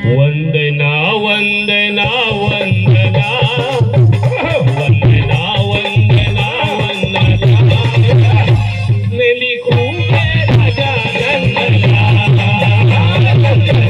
वंदना वंदना वंदना वंदना वंदना वंदना मेली खूप राजा नंदना वंदना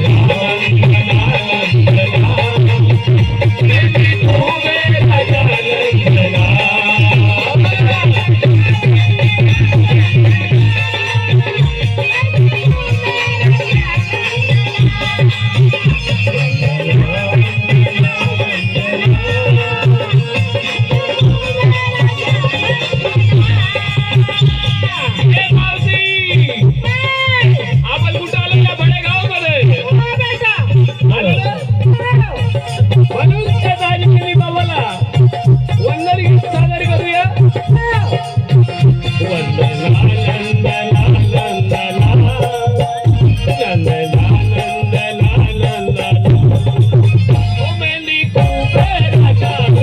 मेली खूप राजा नंदना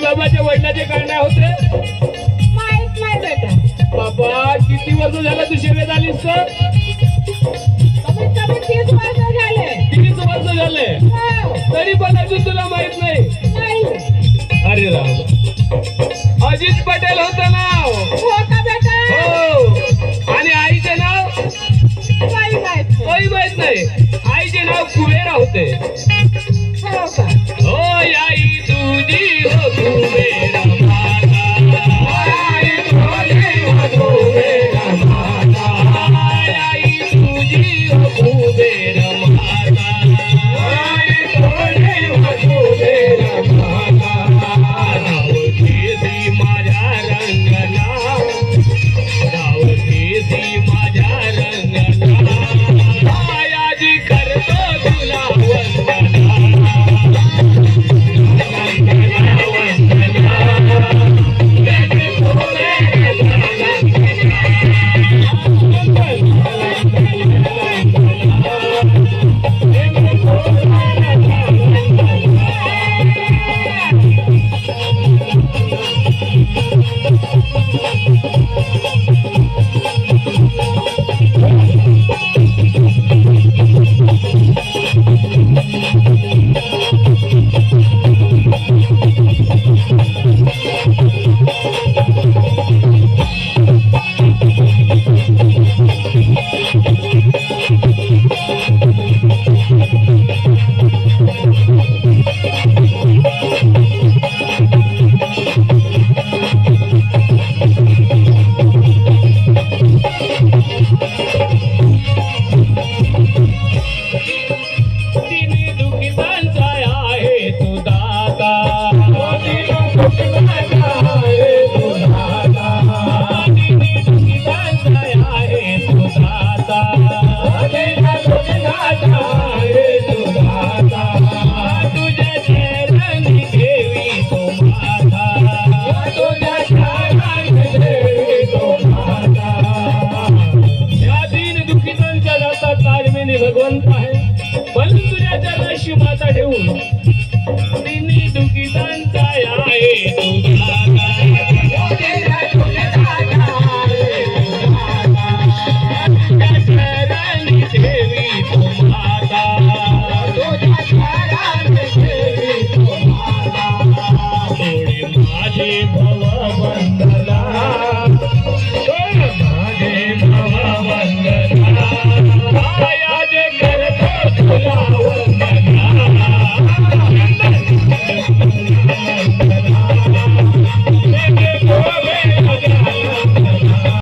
बाबाच्या वडिलाचे काय नाव होते? माहित नाही बेटा. बाबा किती वर्ष झालं तू सेवेत आलीस तर? कमीत कमी 30 वर्ष झाले. 30 वर्ष झाले हो. तरी पण अजून तुला माहित नाही? नाही. अरे राम, अजित पटेल होतं नाव. हो का बेटा? हो. आणि आईचे नाव? काही माहित नाही. काही माहित नाही. आईचे नाव कुबेरा होते. हो का? हो आई तुझी हो कुबेरा माता, आई तुझी हो कुबेरा माता, आई तुझी हो कुबेरा माता, आई तुझी हो कुबेरा माता. धावतीसी माझ्या रंगना, धावतीसी माझ्या रंगना, आयाजी करतो तुला वंदना. माझ्या नशिबाचा ठेवून तिन्ही दुखितांचा आहे तुझा